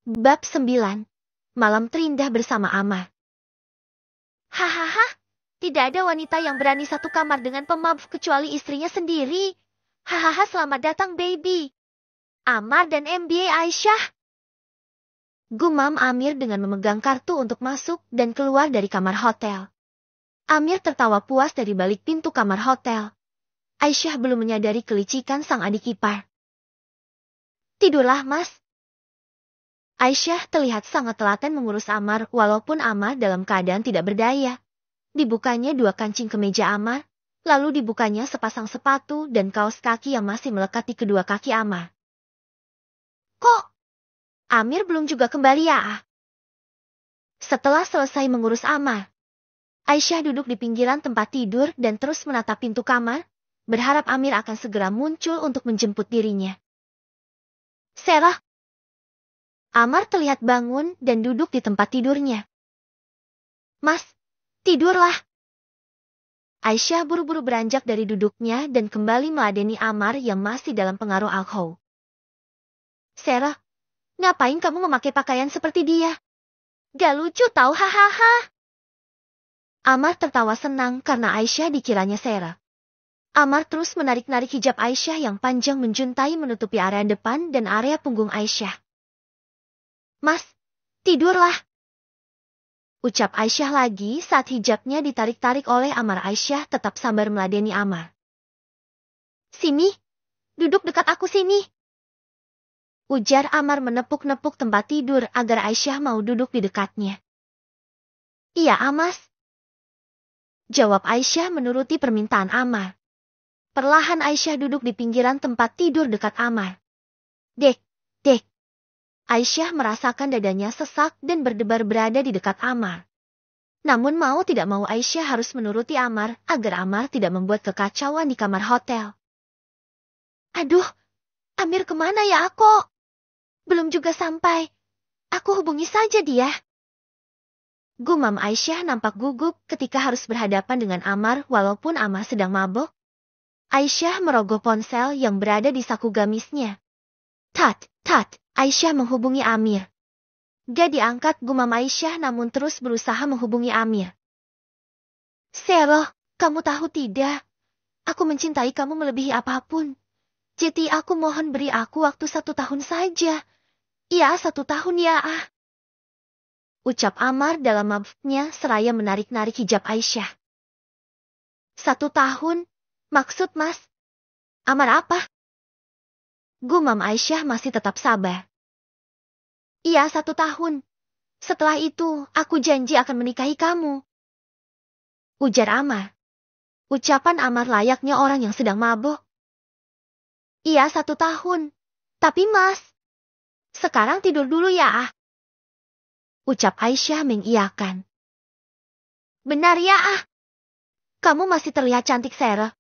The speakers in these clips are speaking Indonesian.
Bab 9. Malam terindah bersama Amar. Hahaha, tidak ada wanita yang berani satu kamar dengan pemabuk kecuali istrinya sendiri. Hahaha, selamat datang baby. Amar dan MBA Aisyah. Gumam Amir dengan memegang kartu untuk masuk dan keluar dari kamar hotel. Amir tertawa puas dari balik pintu kamar hotel. Aisyah belum menyadari kelicikan sang adik ipar. Tidurlah mas. Aisyah terlihat sangat telaten mengurus Amar walaupun Amar dalam keadaan tidak berdaya. Dibukanya dua kancing kemeja Amar, lalu dibukanya sepasang sepatu dan kaos kaki yang masih melekat di kedua kaki Amar. Kok? Amir belum juga kembali ya? Setelah selesai mengurus Amar, Aisyah duduk di pinggiran tempat tidur dan terus menatap pintu kamar, berharap Amir akan segera muncul untuk menjemput dirinya. Sarah. Amar terlihat bangun dan duduk di tempat tidurnya. Mas, tidurlah. Aisyah buru-buru beranjak dari duduknya dan kembali meladeni Amar yang masih dalam pengaruh alkohol. Sarah, ngapain kamu memakai pakaian seperti dia? Gak lucu tau, hahaha. Amar tertawa senang karena Aisyah dikiranya Sarah. Amar terus menarik-narik hijab Aisyah yang panjang menjuntai menutupi area depan dan area punggung Aisyah. Mas, tidurlah. Ucap Aisyah lagi saat hijabnya ditarik-tarik oleh Amar. Aisyah tetap sabar meladeni Amar. Sini, duduk dekat aku sini. Ujar Amar menepuk-nepuk tempat tidur agar Aisyah mau duduk di dekatnya. Iya Amas. Jawab Aisyah menuruti permintaan Amar. Perlahan Aisyah duduk di pinggiran tempat tidur dekat Amar. Dek. Aisyah merasakan dadanya sesak dan berdebar berada di dekat Amar. Namun mau tidak mau Aisyah harus menuruti Amar agar Amar tidak membuat kekacauan di kamar hotel. Aduh, Amir kemana ya aku? Belum juga sampai. Aku hubungi saja dia. Gumam Aisyah nampak gugup ketika harus berhadapan dengan Amar walaupun Amar sedang mabuk. Aisyah merogoh ponsel yang berada di saku gamisnya. Tat. Aisyah menghubungi Amir. Gak diangkat gumam Aisyah namun terus berusaha menghubungi Amir. Sarah, kamu tahu tidak? Aku mencintai kamu melebihi apapun. Jadi aku mohon beri aku waktu 1 tahun saja. Ya 1 tahun ya ah. Ucap Amar dalam mabuknya seraya menarik-narik hijab Aisyah. 1 tahun? Maksud mas? Amar apa? Gumam Aisyah masih tetap sabar. Iya 1 tahun. Setelah itu, aku janji akan menikahi kamu. Ujar Amar. Ucapan Amar layaknya orang yang sedang mabuk. Iya 1 tahun. Tapi mas, sekarang tidur dulu ya ah. Ucap Aisyah mengiyakan. Benar ya ah. Kamu masih terlihat cantik Sarah.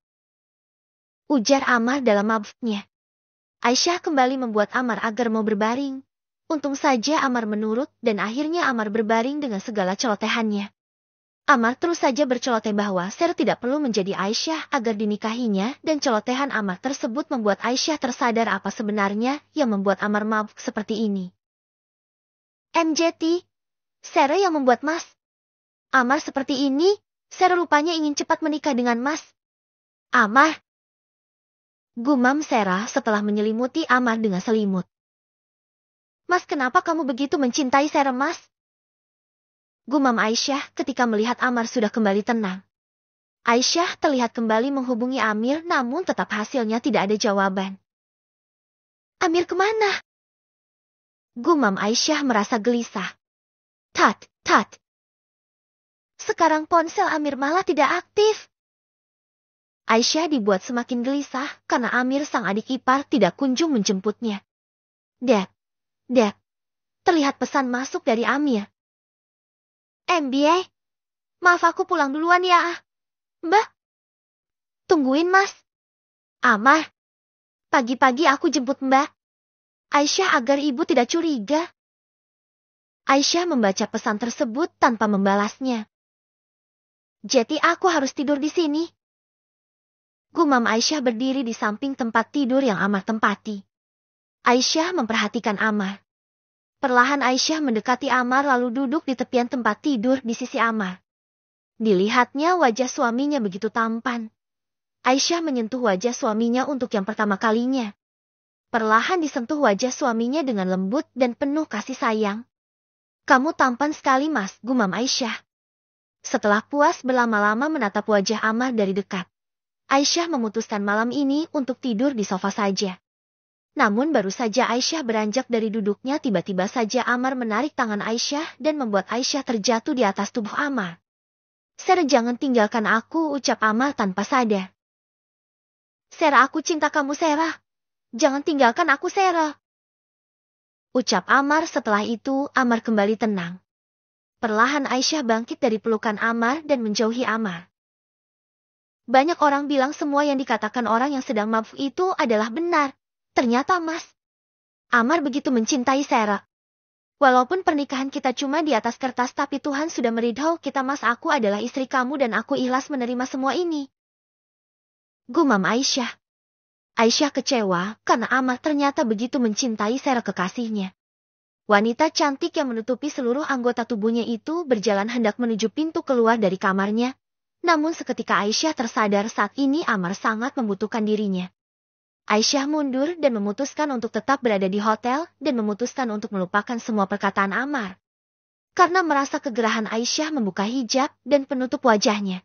Ujar Amar dalam mabuknya. Aisyah kembali membuat Amar agar mau berbaring. Untung saja Amar menurut dan akhirnya Amar berbaring dengan segala celotehannya. Amar terus saja berceloteh bahwa Sarah tidak perlu menjadi Aisyah agar dinikahinya dan celotehan Amar tersebut membuat Aisyah tersadar apa sebenarnya yang membuat Amar mabuk seperti ini. MJT, Sarah yang membuat mas. Amar seperti ini, Sarah rupanya ingin cepat menikah dengan mas. Amar. Gumam Sarah setelah menyelimuti Amar dengan selimut. Mas, kenapa kamu begitu mencintai Sarah, mas? Gumam Aisyah ketika melihat Amar sudah kembali tenang. Aisyah terlihat kembali menghubungi Amir namun tetap hasilnya tidak ada jawaban. Amir kemana? Gumam Aisyah merasa gelisah. Tat. Sekarang ponsel Amir malah tidak aktif. Aisyah dibuat semakin gelisah karena Amir sang adik ipar tidak kunjung menjemputnya. Dek, terlihat pesan masuk dari Amir. MBA, maaf aku pulang duluan ya. Mbak, tungguin mas. Amar, pagi-pagi aku jemput mbak. Aisyah agar ibu tidak curiga. Aisyah membaca pesan tersebut tanpa membalasnya. Jadi aku harus tidur di sini. Gumam Aisyah berdiri di samping tempat tidur yang Amar tempati. Aisyah memperhatikan Amar. Perlahan Aisyah mendekati Ammar lalu duduk di tepian tempat tidur di sisi Ammar. Dilihatnya wajah suaminya begitu tampan. Aisyah menyentuh wajah suaminya untuk yang pertama kalinya. Perlahan disentuh wajah suaminya dengan lembut dan penuh kasih sayang. "Kamu tampan sekali, Mas," gumam Aisyah. Setelah puas berlama-lama menatap wajah Ammar dari dekat, Aisyah memutuskan malam ini untuk tidur di sofa saja. Namun baru saja Aisyah beranjak dari duduknya tiba-tiba saja Ammar menarik tangan Aisyah dan membuat Aisyah terjatuh di atas tubuh Ammar. "Sera, jangan tinggalkan aku," ucap Ammar tanpa sadar. "Sera, aku cinta kamu, Sera. Jangan tinggalkan aku, Sera," ucap Ammar. Setelah itu Ammar kembali tenang. Perlahan Aisyah bangkit dari pelukan Ammar dan menjauhi Ammar. "Banyak orang bilang semua yang dikatakan orang yang sedang mabuk itu adalah benar. Ternyata Mas, Ammar begitu mencintai Sera. Walaupun pernikahan kita cuma di atas kertas tapi Tuhan sudah meridhau kita, Mas. Aku adalah istri kamu dan aku ikhlas menerima semua ini," gumam Aisyah. Aisyah kecewa karena Ammar ternyata begitu mencintai Sera kekasihnya. Wanita cantik yang menutupi seluruh anggota tubuhnya itu berjalan hendak menuju pintu keluar dari kamarnya. Namun seketika Aisyah tersadar saat ini Ammar sangat membutuhkan dirinya. Aisyah mundur dan memutuskan untuk tetap berada di hotel dan memutuskan untuk melupakan semua perkataan Ammar. Karena merasa kegerahan Aisyah membuka hijab dan penutup wajahnya.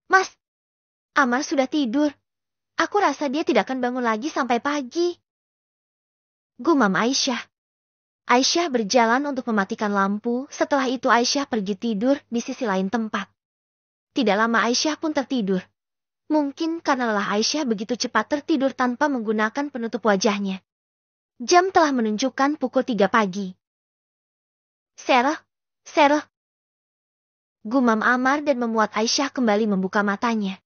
"Mas, Ammar sudah tidur. Aku rasa dia tidak akan bangun lagi sampai pagi," gumam Aisyah. Aisyah berjalan untuk mematikan lampu, setelah itu Aisyah pergi tidur di sisi lain tempat. Tidak lama Aisyah pun tertidur. Mungkin karena lelah Aisyah begitu cepat tertidur tanpa menggunakan penutup wajahnya. Jam telah menunjukkan pukul 3 pagi. "Sera, Sera," gumam Ammar dan memuat Aisyah kembali membuka matanya.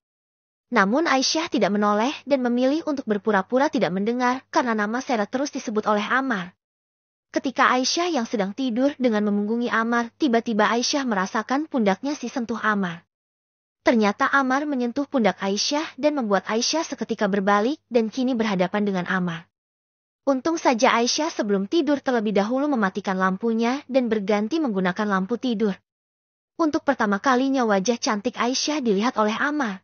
Namun Aisyah tidak menoleh dan memilih untuk berpura-pura tidak mendengar karena nama Sera terus disebut oleh Ammar. Ketika Aisyah yang sedang tidur dengan memunggungi Ammar, tiba-tiba Aisyah merasakan pundaknya sentuh Ammar. Ternyata Ammar menyentuh pundak Aisyah dan membuat Aisyah seketika berbalik dan kini berhadapan dengan Ammar. Untung saja Aisyah sebelum tidur terlebih dahulu mematikan lampunya dan berganti menggunakan lampu tidur. Untuk pertama kalinya wajah cantik Aisyah dilihat oleh Ammar.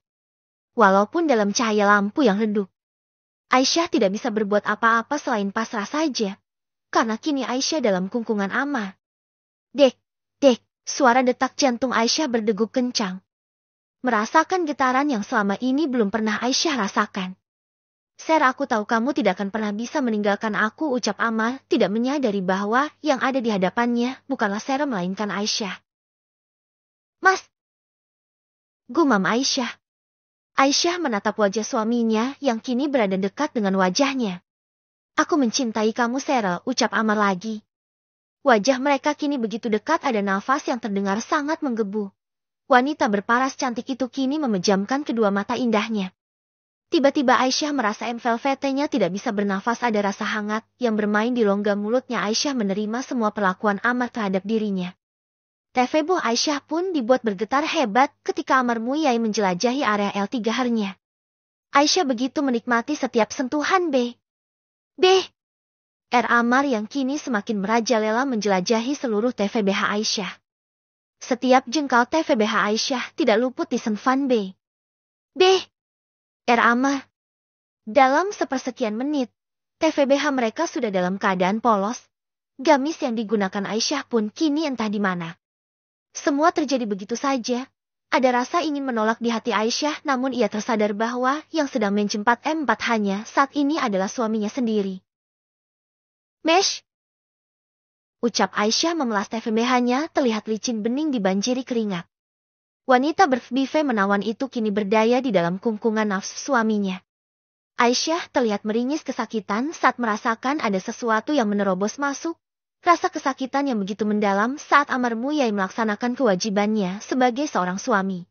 Walaupun dalam cahaya lampu yang redup, Aisyah tidak bisa berbuat apa-apa selain pasrah saja. Karena kini Aisyah dalam kungkungan Ammar. Dek, dek, suara detak jantung Aisyah berdegup kencang. Merasakan getaran yang selama ini belum pernah Aisyah rasakan. "Sera, aku tahu kamu tidak akan pernah bisa meninggalkan aku," ucap Ammar, tidak menyadari bahwa yang ada di hadapannya bukanlah Sera melainkan Aisyah. "Mas," gumam Aisyah. Aisyah menatap wajah suaminya yang kini berada dekat dengan wajahnya. "Aku mencintai kamu, Sera," ucap Ammar lagi. Wajah mereka kini begitu dekat ada nafas yang terdengar sangat menggebu. Wanita berparas cantik itu kini memejamkan kedua mata indahnya. Tiba-tiba Aisyah merasa velvetnya tidak bisa bernafas, ada rasa hangat yang bermain di rongga mulutnya. Aisyah menerima semua perlakuan Ammar terhadap dirinya. Tubuh Aisyah pun dibuat bergetar hebat ketika Ammar Muyai menjelajahi area L3-nya. Aisyah begitu menikmati setiap sentuhan Ammar yang kini semakin merajalela menjelajahi seluruh TVBH Aisyah. Setiap jengkal TVBH Aisyah tidak luput disentuhan Ammar. Dalam sepersekian menit, TVBH mereka sudah dalam keadaan polos. Gamis yang digunakan Aisyah pun kini entah di mana. Semua terjadi begitu saja. Ada rasa ingin menolak di hati Aisyah, namun ia tersadar bahwa yang sedang menjempat M4 hanya saat ini adalah suaminya sendiri. "Mesh," ucap Aisyah memelas TVBH-nya, terlihat licin bening dibanjiri keringat. Wanita berbife menawan itu kini berdaya di dalam kungkungan nafsu suaminya. Aisyah terlihat meringis kesakitan saat merasakan ada sesuatu yang menerobos masuk. Rasa kesakitan yang begitu mendalam saat Ammar Muyai melaksanakan kewajibannya sebagai seorang suami.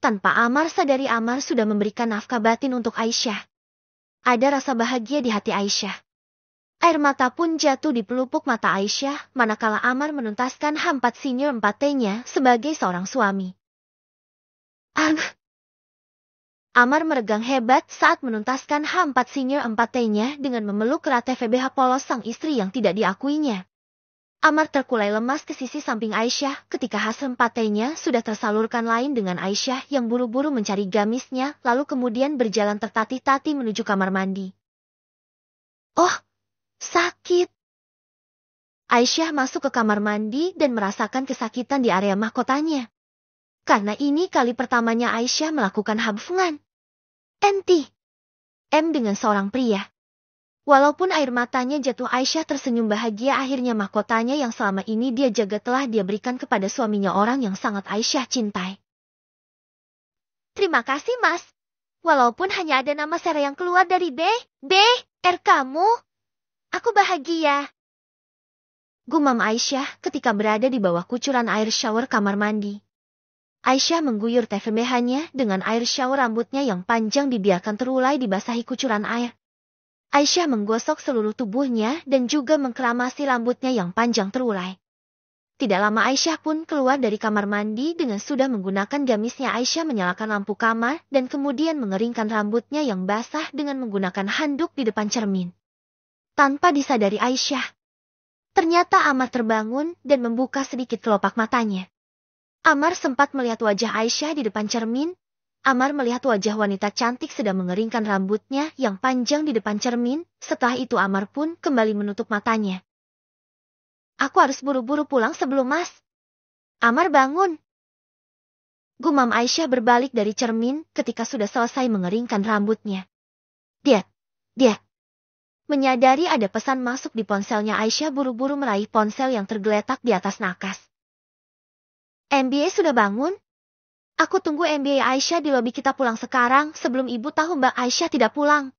Tanpa Ammar sadari, Ammar sudah memberikan nafkah batin untuk Aisyah. Ada rasa bahagia di hati Aisyah. Air mata pun jatuh di pelupuk mata Aisyah manakala Ammar menuntaskan H4 senior 4T-nya sebagai seorang suami. Amar meregang hebat saat menuntaskan H4 Senior 4T-nya dengan memeluk erat TVBH polos sang istri yang tidak diakuinya. Amar terkulai lemas ke sisi samping Aisyah ketika hasil 4T-nya sudah tersalurkan lain dengan Aisyah yang buru-buru mencari gamisnya lalu kemudian berjalan tertatih-tatih menuju kamar mandi. Oh, sakit. Aisyah masuk ke kamar mandi dan merasakan kesakitan di area mahkotanya. Karena ini kali pertamanya Aisyah melakukan habfungan. dengan seorang pria. Walaupun air matanya jatuh, Aisyah tersenyum bahagia. Akhirnya mahkotanya yang selama ini dia jaga telah dia berikan kepada suaminya, orang yang sangat Aisyah cintai. Terima kasih, Mas. Walaupun hanya ada nama Sarah yang keluar dari R kamu, aku bahagia. Gumam Aisyah ketika berada di bawah kucuran air shower kamar mandi. Aisyah mengguyur TVBH-nya dengan air shower, rambutnya yang panjang dibiarkan terulai dibasahi kucuran air. Aisyah menggosok seluruh tubuhnya dan juga mengkeramasi rambutnya yang panjang terulai. Tidak lama Aisyah pun keluar dari kamar mandi dengan sudah menggunakan gamisnya. Aisyah menyalakan lampu kamar dan kemudian mengeringkan rambutnya yang basah dengan menggunakan handuk di depan cermin. Tanpa disadari Aisyah, ternyata Amar terbangun dan membuka sedikit kelopak matanya. Amar sempat melihat wajah Aisyah di depan cermin. Amar melihat wajah wanita cantik sedang mengeringkan rambutnya yang panjang di depan cermin. Setelah itu Amar pun kembali menutup matanya. Aku harus buru-buru pulang sebelum Mas Amar bangun. Gumam Aisyah berbalik dari cermin ketika sudah selesai mengeringkan rambutnya. Dia. Menyadari ada pesan masuk di ponselnya, Aisyah buru-buru meraih ponsel yang tergeletak di atas nakas. MBA sudah bangun? Aku tunggu MBA Aisyah di lobi, kita pulang sekarang sebelum ibu tahu Mbak Aisyah tidak pulang.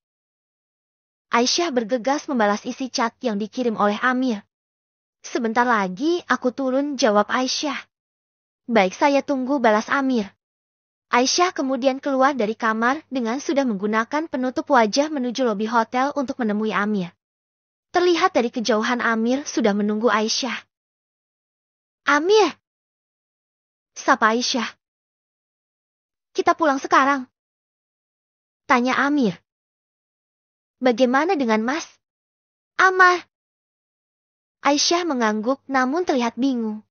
Aisyah bergegas membalas isi chat yang dikirim oleh Amir. Sebentar lagi aku turun, jawab Aisyah. Baik, saya tunggu, balas Amir. Aisyah kemudian keluar dari kamar dengan sudah menggunakan penutup wajah menuju lobi hotel untuk menemui Amir. Terlihat dari kejauhan Amir sudah menunggu Aisyah. Amir! Sapa Aisyah. Kita pulang sekarang? Tanya Amir. Bagaimana dengan Mas Amar? Aisyah mengangguk namun terlihat bingung.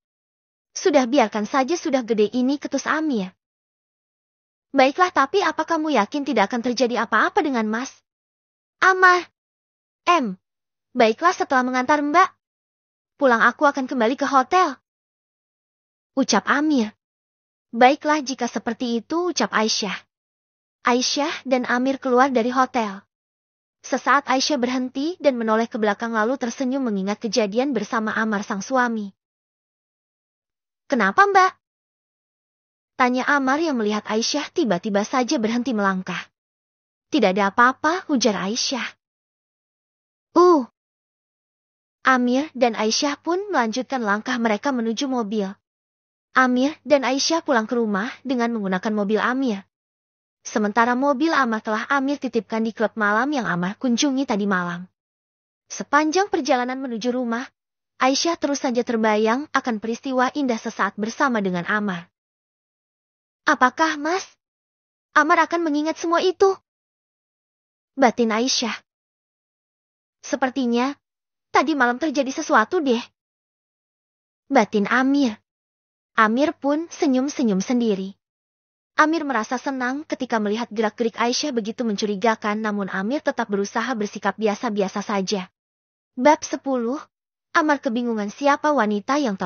Sudah, biarkan saja, sudah gede ini, ketus Amir. Baiklah, tapi apa kamu yakin tidak akan terjadi apa-apa dengan Mas Amar? Baiklah, setelah mengantar Mbak pulang aku akan kembali ke hotel, ucap Amir. Baiklah jika seperti itu, ucap Aisyah. Aisyah dan Amir keluar dari hotel. Sesaat Aisyah berhenti dan menoleh ke belakang lalu tersenyum mengingat kejadian bersama Amar sang suami. Kenapa Mbak? Tanya Amar yang melihat Aisyah tiba-tiba saja berhenti melangkah. Tidak ada apa-apa, ujar Aisyah. Amir dan Aisyah pun melanjutkan langkah mereka menuju mobil. Amir dan Aisyah pulang ke rumah dengan menggunakan mobil Amir. Sementara mobil Amar telah Amir titipkan di klub malam yang Amar kunjungi tadi malam. Sepanjang perjalanan menuju rumah, Aisyah terus saja terbayang akan peristiwa indah sesaat bersama dengan Amar. Apakah Mas Amar akan mengingat semua itu? Batin Aisyah. Sepertinya tadi malam terjadi sesuatu deh. Batin Amir. Amir pun senyum-senyum sendiri. Amir merasa senang ketika melihat gerak-gerik Aisyah begitu mencurigakan, namun Amir tetap berusaha bersikap biasa-biasa saja. Bab 10. Amar kebingungan siapa wanita yang